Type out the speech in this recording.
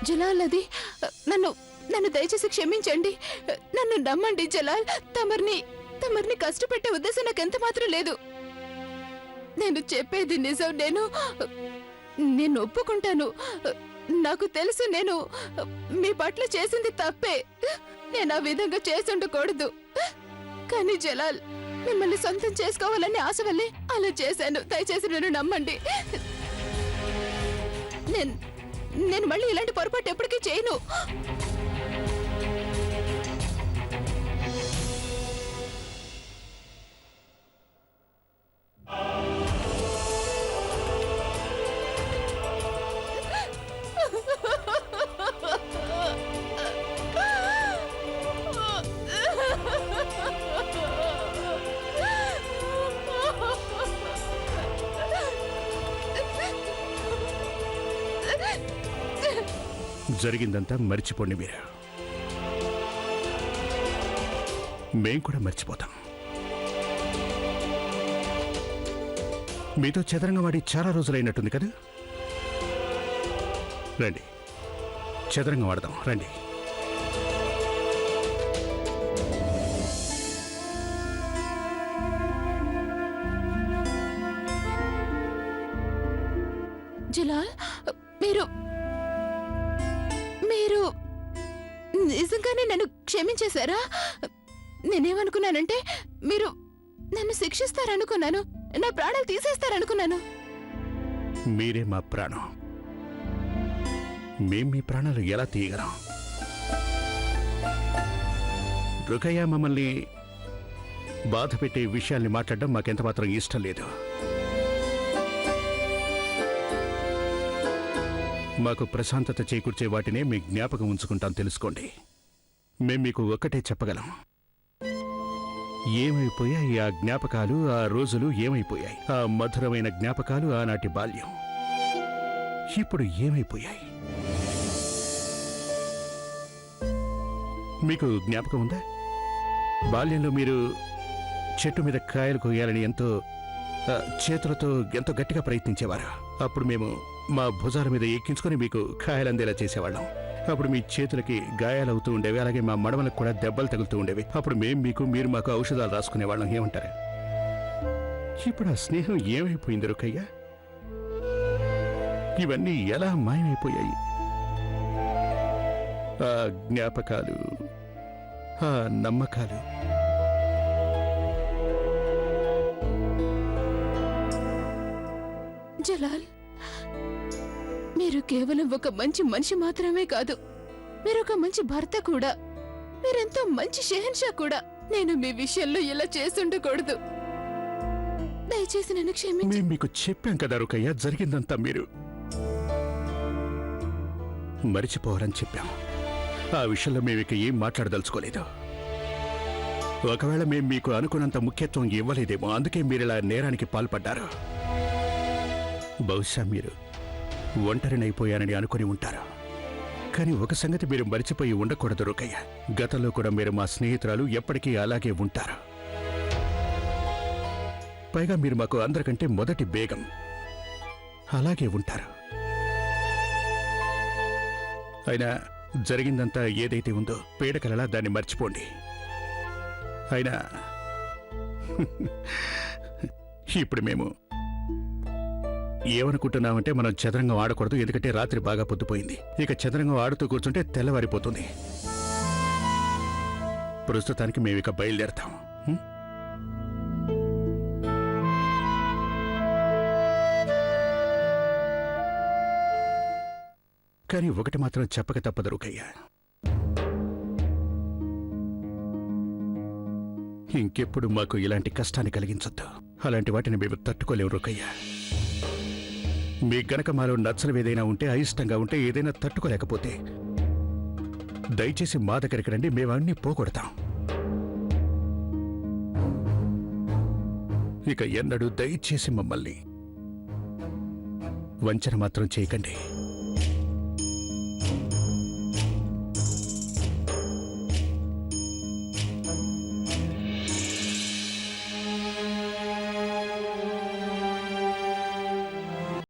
జలాల్ అది నన్ను నన్ను దయచేసి క్షమించండి. నన్ను నమ్మండి జలాల్. తమర్ని కష్టపెట్టే ఉద్దేశం నాకెంత మాత్రం లేదు. నేను చెప్పేది నిజం. నేను ఒప్పుకుంటాను. నాకు తెలుసు నేను మీ పట్ల చేసింది తప్పే. నేను ఆ విధంగా చేసి ఉండకూడదు. కానీ జలాల్, మిమ్మల్ని సొంతం చేసుకోవాలని ఆశ వల్లే అలా చేశాను. దయచేసి నన్ను నమ్మండి. నేను మళ్ళీ ఇలాంటి పొరపాటు ఎప్పటికీ చేయను. జరిగిందంతా మర్చిపోండి మీరు. మేం కూడా మర్చిపోతాం. మీతో చదరంగం వాడి చాలా రోజులైనట్టుంది కదా. రండి, చదరంగం వాడదాం. రండి. జలాల్, మీరు నిజంగానే నన్ను క్షమించేశారా? నేనేమనుకున్నానంటే మీరు నన్ను శిక్షిస్తారనుకున్నాను. నా ప్రాణాలు తీసేస్తారనుకున్నాను. మీరే మా ప్రాణం. మేం మీ ప్రాణాలు ఎలా తీయగలం? రుకయ్య మమ్మల్ని బాధ పెట్టే విషయాల్ని మాట్లాడడం మాకెంత మాత్రం ఇష్టం లేదు. మాకు ప్రశాంతత చేకూర్చే వాటినే మీ జ్ఞాపకం ఉంచుకుంటాం. తెలుసుకోండి, మేం మీకు ఒక్కటే చెప్పగలం. ఏమైపోయాయి ఆ జ్ఞాపకాలు? ఆ రోజులు ఏమైపోయాయి? ఆ మధురమైన జ్ఞాపకాలు, ఆనాటి బాల్యం ఇప్పుడు ఏమైపోయాయి? మీకు జ్ఞాపకం ఉందా? బాల్యంలో మీరు చెట్టు మీద కాయలు కొయ్యాలని చేతులతో ఎంతో గట్టిగా ప్రయత్నించేవారు. అప్పుడు మేము మా భుజాల మీద ఎక్కించుకొని మీకు కాయలందేలా చేసేవాళ్ళం. అప్పుడు మీ చేతులకి గాయాలవుతూ ఉండేవి, అలాగే మా మడమలకు కూడా దెబ్బలు తగులుతూ ఉండేవి. అప్పుడు మీరు మాకు ఔషధాలు రాసుకునేవాళ్ళం. ఏమంటారు? ఇప్పుడు ఆ స్నేహం ఏమైపోయింది రుకయ్య? ఇవన్నీ ఎలా మాయమైపోయాయి? ఆ జ్ఞాపకాలు, ఆ నమ్మకాలు. జలాల్, మీరు కేవలం ఒక మంచి మనిషి మాత్రమే కాదు, మీరు ఒక మంచి భర్త కూడా. మీరెంతో మంచి షెహన్షా కూడా. నేను మీ విషయంలో ఇలా చేసుండకూడదు. దయచేసి నన్ను క్షమించండి. మేము మీకు చెప్పాం కదా రుకయ్య, జరిగిందంతా మీరు మరిచిపోవాలని చెప్పాం. ఆ విషయంలో మేము ఇక ఏం మాట్లాడదలుచుకోలేదు. ఒకవేళ మేము మీకు అనుకున్నంత ముఖ్యత్వం ఇవ్వలేదేమో, అందుకే మీరిలా నేరానికి పాల్పడ్డారు. బహుశా మీరు ఒంటరినైపోయానని అనుకుని ఉంటారు. కానీ ఒక సంగతి మీరు మరిచిపోయి ఉండకూడదు రుకయ్య. గతంలో కూడా మీరు మా స్నేహితురాలు, ఎప్పటికీ అలాగే ఉంటారు. పైగా మీరు మాకు అందరికంటే మొదటి బేగం. అలాగే ఉంటారు. అయినా జరిగిందంతా ఏదైతే ఉందో పీడకలలా దాన్ని మర్చిపోండి. అయినా ఇప్పుడు మేము ఏమనుకుంటున్నామంటే మనం చదరంగం ఆడకూడదు, ఎందుకంటే రాత్రి బాగా పొద్దుపోయింది. ఇక చదరంగం ఆడుతూ కూర్చుంటే తెల్లవారిపోతుంది. ప్రస్తుతానికి మేము ఇక బయలుదేరతాం. కానీ ఒకటి మాత్రం చెప్పక తప్పదు రుకయ్య. ఇంకెప్పుడు మాకు ఇలాంటి కష్టాన్ని కలిగించొద్దు. అలాంటి వాటిని మేము తట్టుకోలేము రుకయ్య. మీ గనక మాలో నచ్చనివేదైనా ఉంటే, అయిష్టంగా ఉంటే, ఏదైనా తట్టుకోలేకపోతే దయచేసి మా దగ్గరికి రండి. మేము అన్నీ పోగొడతాం. ఇక ఎన్నడూ దయచేసి మమ్మల్ని వంచన మాత్రం చేయకండి.